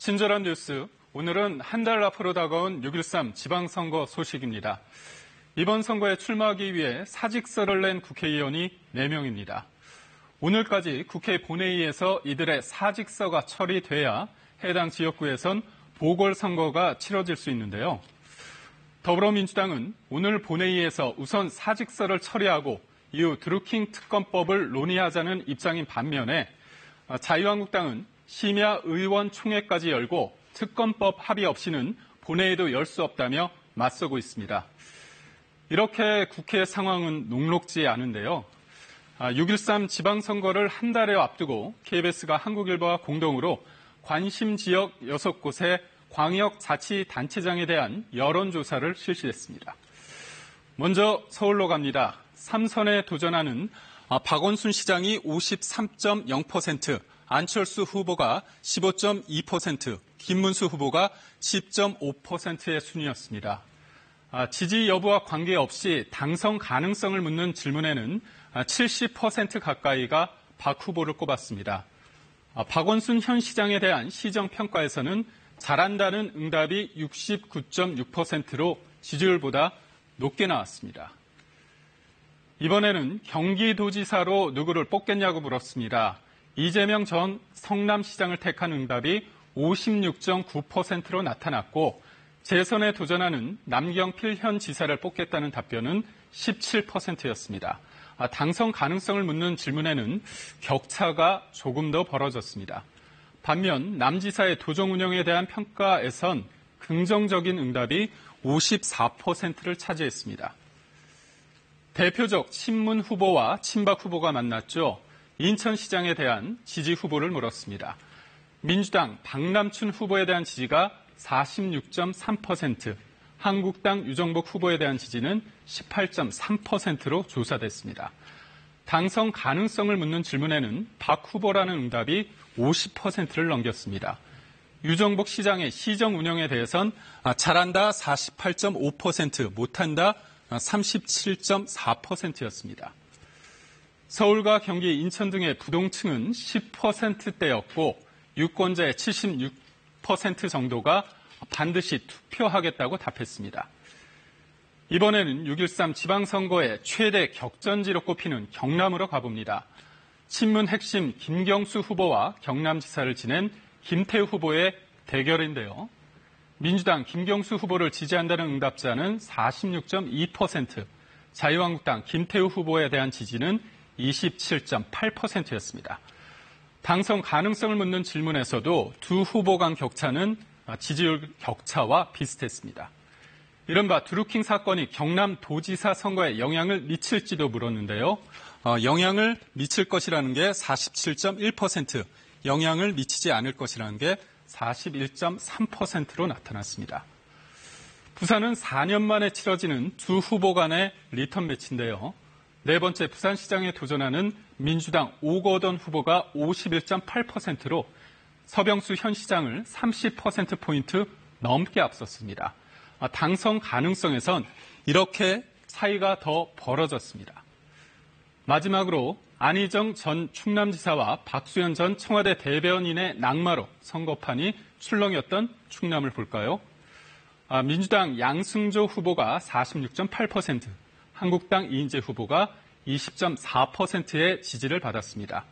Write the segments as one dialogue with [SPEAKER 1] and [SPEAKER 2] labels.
[SPEAKER 1] 친절한 뉴스, 오늘은 한 달 앞으로 다가온 6.13 지방선거 소식입니다. 이번 선거에 출마하기 위해 사직서를 낸 국회의원이 4명입니다. 오늘까지 국회 본회의에서 이들의 사직서가 처리돼야 해당 지역구에선 보궐선거가 치러질 수 있는데요. 더불어민주당은 오늘 본회의에서 우선 사직서를 처리하고 이후 드루킹 특검법을 논의하자는 입장인 반면에 자유한국당은 심야 의원총회까지 열고 특검법 합의 없이는 본회의도 열 수 없다며 맞서고 있습니다. 이렇게 국회 상황은 녹록지 않은데요. 6.13 지방선거를 한 달여 앞두고 KBS가 한국일보와 공동으로 관심 지역 6곳의 광역자치단체장에 대한 여론조사를 실시했습니다. 먼저 서울로 갑니다. 3선에 도전하는 박원순 시장이 53.0%, 안철수 후보가 15.2%, 김문수 후보가 10.5%의 순이었습니다. 지지 여부와 관계없이 당선 가능성을 묻는 질문에는 70% 가까이가 박 후보를 꼽았습니다. 박원순 현 시장에 대한 시정평가에서는 잘한다는 응답이 69.6%로 지지율보다 높게 나왔습니다. 이번에는 경기도지사로 누구를 뽑겠냐고 물었습니다. 이재명 전 성남시장을 택한 응답이 56.9%로 나타났고 재선에 도전하는 남경필 현 지사를 뽑겠다는 답변은 17%였습니다. 당선 가능성을 묻는 질문에는 격차가 조금 더 벌어졌습니다. 반면 남 지사의 도정 운영에 대한 평가에선 긍정적인 응답이 54%를 차지했습니다. 대표적 친문 후보와 친박 후보가 만났죠. 인천시장에 대한 지지 후보를 물었습니다. 민주당 박남춘 후보에 대한 지지가 46.3%, 한국당 유정복 후보에 대한 지지는 18.3%로 조사됐습니다. 당선 가능성을 묻는 질문에는 박 후보라는 응답이 50%를 넘겼습니다. 유정복 시장의 시정 운영에 대해선 잘한다 48.5%, 못한다 37.4%였습니다. 서울과 경기, 인천 등의 부동층은 10%대였고 유권자의 76% 정도가 반드시 투표하겠다고 답했습니다. 이번에는 6.13 지방선거의 최대 격전지로 꼽히는 경남으로 가봅니다. 친문 핵심 김경수 후보와 경남지사를 지낸 김태우 후보의 대결인데요. 민주당 김경수 후보를 지지한다는 응답자는 46.2%, 자유한국당 김태우 후보에 대한 지지는 27.8%였습니다. 당선 가능성을 묻는 질문에서도 두 후보 간 격차는 지지율 격차와 비슷했습니다. 이른바 드루킹 사건이 경남도지사 선거에 영향을 미칠지도 물었는데요. 영향을 미칠 것이라는 게 47.1%, 영향을 미치지 않을 것이라는 게 41.3%로 나타났습니다. 부산은 4년 만에 치러지는 두 후보 간의 리턴 매치인데요. 네 번째 부산시장에 도전하는 민주당 오거돈 후보가 51.8%로 서병수 현 시장을 30%포인트 넘게 앞섰습니다. 당선 가능성에선 이렇게 차이가 더 벌어졌습니다. 마지막으로 안희정 전 충남지사와 박수현 전 청와대 대변인의 낙마로 선거판이 출렁였던 충남을 볼까요? 민주당 양승조 후보가 46.8%, 한국당 이인재 후보가 20.4%의 지지를 받았습니다.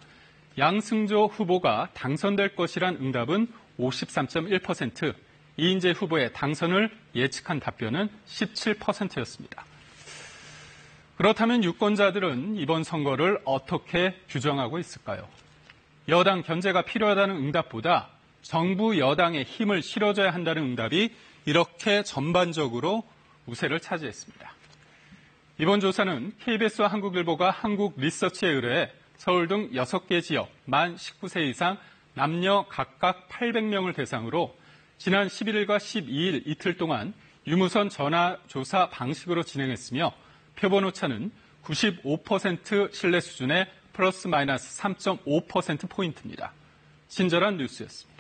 [SPEAKER 1] 양승조 후보가 당선될 것이란 응답은 53.1%, 이인재 후보의 당선을 예측한 답변은 17%였습니다. 그렇다면 유권자들은 이번 선거를 어떻게 규정하고 있을까요? 여당 견제가 필요하다는 응답보다 정부 여당의 힘을 실어줘야 한다는 응답이 이렇게 전반적으로 우세를 차지했습니다. 이번 조사는 KBS와 한국일보가 한국리서치에 의뢰해 서울 등 6개 지역 만 19세 이상 남녀 각각 800명을 대상으로 지난 11일과 12일 이틀 동안 유무선 전화조사 방식으로 진행했으며 표본 오차는 95% 신뢰 수준의 플러스 마이너스 3.5%포인트입니다. 친절한 뉴스였습니다.